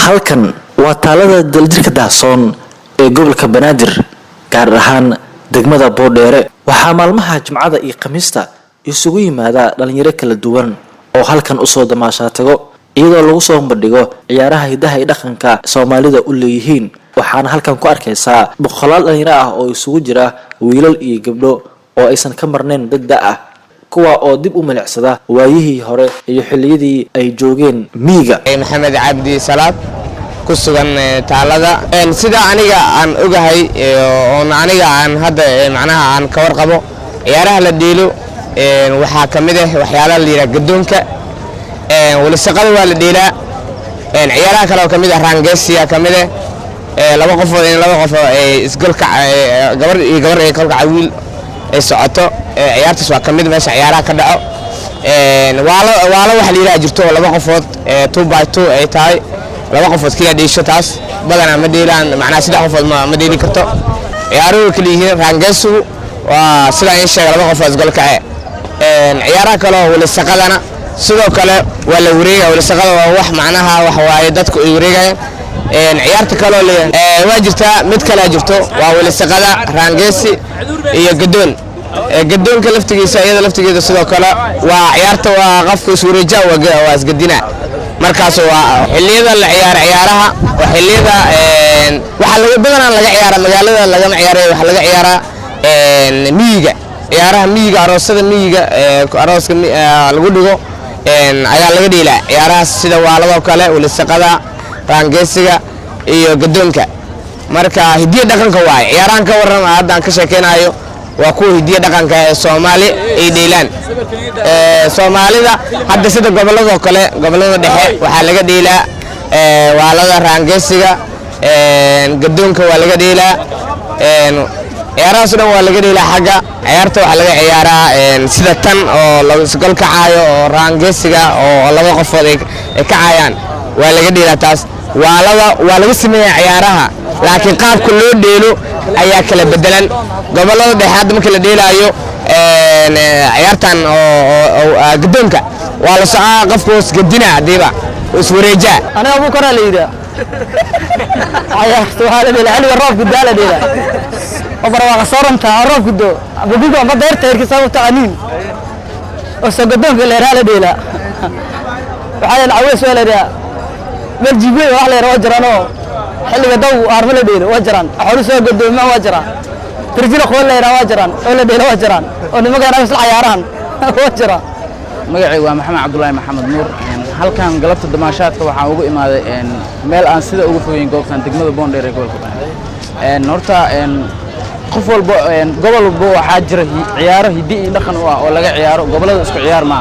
halkan waa taalada daljirka Dahsoon ee gobolka Banaadir gaar ahaan degmada Boodheere waxaa maalmaha Jimcada iyo Khamiista isugu yimaada dhalinyaro kala duwan oo halkan u soo damaasha tago iyadoo lagu soo bandhigo ciyaaraha hidaha iyo dhaqanka Soomaalida u leeyihiin waxaana halkan ku arkaysaa boqolaal dhalinyaro ah oo isugu jira wiilal iyo gabdho oo aysan ka marnayn dad ah kuwa oo dib u milicsada waayihii hore iyo xilliyadii ay joogeen miiga maxamed cabdi salaad ku sugan taalada sida aniga aan ogahay oo aniga aan hadda macnaha aan ka warqabo ciyaaraha la dhiilo waxa kamid ah waxyaalaha la yiraahdo gadoonka wala shaqada waa la dhiilaa ciyaaraha kale oo kamid ah raangeesiya kamid ah laba qof ay isgolka gabar iyo gabar ay kolka wiil ay socoto ciyaartaas waa kamid meesha ciyaaraha ka dhaco waala waxa la yiraahdo jirto laba qofood 2x2 ay tahay laba qofood kaliya dhiisho taas badana ma dhiilaan macnaha saddex qofood ma dhiili karto ciyaaruhu kala yihiin raangeesigu waa sida ay sheegay laba qofood isgolka ciyaaraha kale oo wala shaqadana sidoo kale waa la wareega wala shaqada waa wax macnaha wax waaye dadku ay wareegayaan ciyaarta kale oo waa jirta mid kale jirto waa wala shaqada raangeesi iyo gadoon gadoonka laftigiisa iyada laftigeeda sidoo kale waa ciyaarta waa qofka iswareeja waa isgadina markaas waa xilliyada la ciyaaraha waa xilliyada waxa laga badan laga ciyaara magaalada laga ciyaaray waxa laga ciyaara miyiga ciyaaraha miyiga aroosada miyiga arooska lagu dhigo ayaa laga dhiilaa ciyaaraha sida waalado kale wala shaqada raangeesiga iyo gadoonka marka hidiyo dhaqanka waay ciyaarahan ka waran hadda aan ka sheekeynayo waa kuwa hidiyo dhaqanka ee Soomaali ay dhiilaan Soomaalida hadda sida gobolada kale gobolada dhexe waxa laga dhiilaa waalada raangeesiga gadoonka waa laga dhiilaa ciyaaraha soo waa laga dhiilaa xagga ciyaarta waxa laga ciyaaraa sida tan oo lagu isgol kacaayo oo raangeesiga oo laba qofood ay kacayaan waa laga dhiilaa taas waa laga sameeyaa ciyaaraha laakiin qaabka loo dheelo ayaa kala bedelan gobolada dhexe hadda marka la dheelaayo ciyaartan oo gadoonka waa la socaa qofku isgadina hadiiba iswareeja aniga ugu kora leeyda ciyaarta waxa la dheelaa xilliga roobka daala dheela وبرواق صورنتا عروف كدو بديكو ما ديرتا يركي تعنين وسقدونك اللي راه ديلا وحال العويس ولا دا بالجيبي وحال يروجرانو حلي دو ارمل ديل وجران خولو سو قدو ما وجران ترجيل خول لا وجران ولا ديل وجران ونما كان اسل عياران وجران magacay waa maxamed cabdullaahi maxamed nuur halkan galabta damaashaadka waxaan ugu imaaday meel aan sida ugu fogeyn goobtan degmada Boondheer ee gobolka Banaadir horta qof walba gobol walba waxa jira ciyaaro hidii iyo dhaqan oo laga ciyaaro gobolada isku ciyaar ma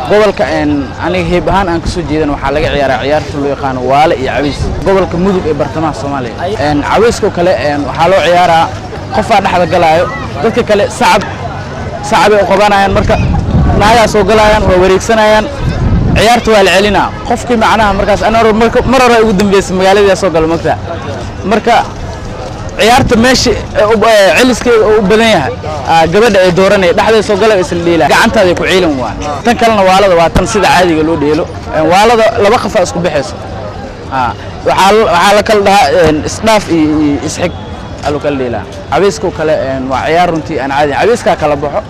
gobolka aniga heeb ahaan aan ka soo jeedan waxa laga ciyaaraa ciyaarta loo yaqaan waale iyo cawiis gobolka mudug ee bartamaha Soomaaliya cawiiska kale waxa loo ciyaaraa qof dhaxda galaayo dadka kale sacab ay qabanayaan marka naaga soo galayaan oo wareegsanayaan ciyaarta waa la celinaa qofkii macnaha markaas mar hore ugu dambeysay magaalada soo gal marka ciyaarta meeshii ciliskeeda oo u badan yahay gabadha ay dooranay dhaxday soo galay isla dheela gacantaada ku ciilan waa tan kalena waalada waa tan sida caadiga loo dheelo waalada laba qof isku bixayso waxa la kala dhahaa isdhaaf iyo isxig alo kala dheela cawiiska kale waa ciyaar runtii aan caadi cawiiska kala baxo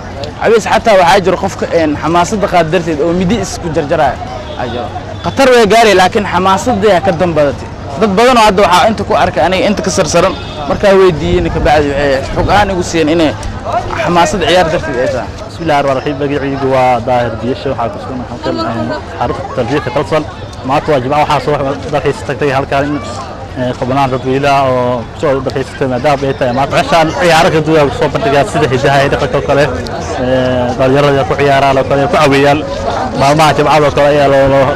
cawiis xataa waxa jira qofka xamaasada qaadarteed oo midi isku jarjaraay ajiro qatar way gaaray laakiin xamaasadda ka dambadatay dad badan oo hadda waxa inta ku arkay aniga inta ka sarsaran marka weydiiyeen ka bacdi waxay xog aan igu siiyeen inay xamaasad ciyaar darteed ay tahay bismillaahir rahmaanir rahiim magacaygu waa daahir biyasho waxa ku sugan halkan xarunta tarbiyaha Kalsoon maanta waa jimcaha waxa soo dalxiis halkan qobnaan dad wiila oo soo dalxiistay maadaama ay tahay maanta cashan ciyaaro ka duwan soo bandhigaa sida hidaha iyo dhaqanka kale dhalinyarada ku ciyaaraan oo kale ku caawiyaan maalmaha jimcada kale ayaa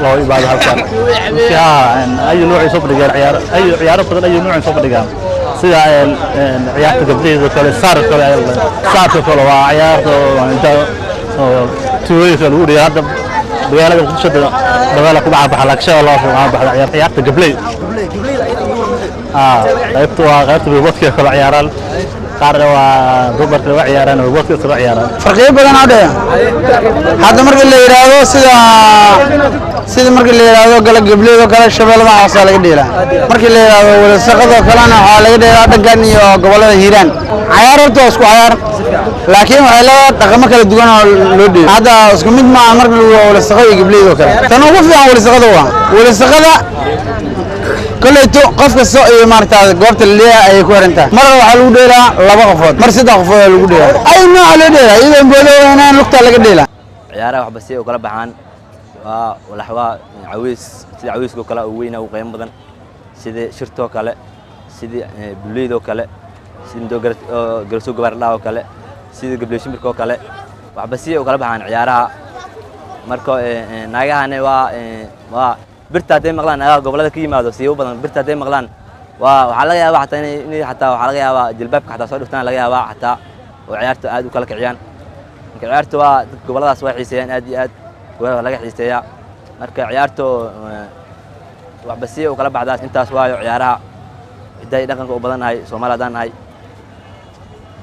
loo ibaado halkan ay nooc soo bandhigaan ciyaaro badan ay nooc soo bandhigaan sida ciyaarta gabdhaha kale saarka kale waa ciyaarta inta tuulaysa lagu dhigay hadda magaalada Muqdisho dagaal ku baxay laksha Allah subhanahu wa ta'ala ciyaarta gabley qaybta robotska kala ciyaaraan qaar waa dumarka waa ciyaaraan robotska kala ciyaaraan farqiyo badan hadda marka la yiraahdo sida sida markii la yiraahdo gala gableedo kala shabeelada hoose laga dheelaa markii la yiraahdo wala saqado kalena waxa laga dheelaa dhankan iyo gobolada Hiiraan ciyaarto isku ciyaar laakiin waxa la dhaqamo kala duwan oo loo dheelaa hada isku mid ma markii wala saqado gableedo kala tan ugu fiican wala saqada كليتو قفك السوق مارتا قبت اللي أي كورنتا مرة وحلو ديلا لبا قفوت مرة سيدا قفوت لو ديلا أي نوع لو ديلا إذا نقولوا هنا نقطة لك ديلا عيارة وحبسية وكلا بحان والحوا عويس سيد عويس وكلا وينا وقيم بدن سيد شرطو كلا سيد بليدو كلا سيد دو جرسو جبر لا وكلا سيد قبليش مركو كلا وحبسية وكلا بحان عيارة مركو ناجا هني وا birtaadey maqlaan ayaga gobolada ka yimaado siyo badan birtaadey maqlaan waxa laga yaabaa xataa waxa laga yaabaa jilbaabka xataa soo dhuftaan laga yaabaa xataa oo ciyaarta aad u kala kiciyaan marka ciyaartu waa dad goboladaas way xiiseeyaan aad iyo aad waa laga xiiseeyaa marka ciyaartu wax basiyo kala baxdaas intaas waayo ciyaaraha hiday dhaqanka u badanahay Soomaalidan nahay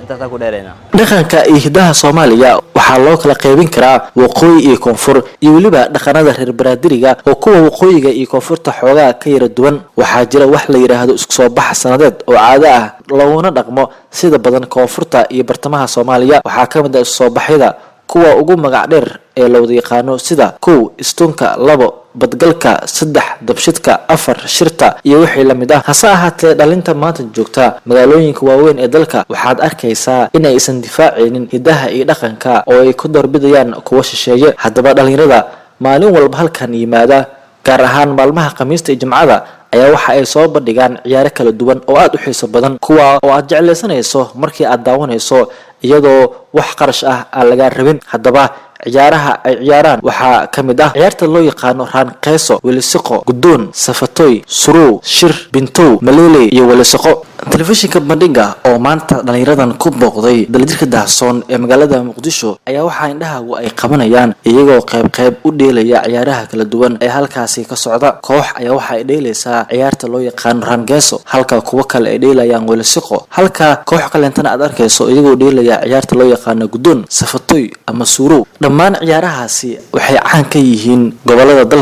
intaas ku dheereena dhaqanka iyo hidaha Soomaaliya waxaa loo kala qaybin karaa waqooyi iyo koonfur iyo waliba dhaqanada reer baraadiriga oo kuwa waqooyiga iyo koonfurta xoogaa ka yara duwan waxaa jira wax la yiraahdo isku soo bax sanadeed oo caado ah loona dhaqmo sida badan koonfurta iyo bartamaha Soomaaliya waxaa ka mid ah soo baxyada kuwa ugu magac dheer ee la wada yaqaano sida 1 istunka 2 badgalka 3 dabshidka 4 shirta iyo wixii la mid ah hase ahaatee dhalinta maanta joogta magaalooyinka waaweyn ee dalka waxaad arkaysaa in aysan difaacaynin hidaha iyo dhaqanka oo ay ku doorbidayaan kuwa shisheeye haddaba dhalinyarada maalin walba halkan yimaada gaar ahaan maalmaha Khamiista iyo Jimcada ayaa waxa ay soo bandhigaan ciyaaro kala duwan oo aad u xiiso badan kuwa oo aad jeclaysanayso markii aad daawanayso iyadoo wax qarash ah aan laga rabin haddaba ciyaaraha ay ciyaaraan waxaa ka mid ah ciyaarta loo yaqaano raan qeyso welisiqo gudoon safatoy suruu shir bintow maleele iyo welisiqo telefishinka bandhiga oo maanta dhalinyaradan ku booqday daljirka daahsoon ee magaalada Muqdisho ayaa waxa indhahagu ay qabanayaan iyagoo qayb u dheelaya ciyaaraha kala duwan ee halkaasi ka socda koox ayaa waxa ay dheelaysaa ciyaarta loo yaqaan raan qeyso halka kuwa kale ay dheelayaan welisiqo halka koox kalentana aad arkayso iyagoo dheelaya ciyaarta loo yaqaan gudoon safatoy ama suruu dhammaan ciyaarahaasi waxay caan ka yihiin gobolada dalka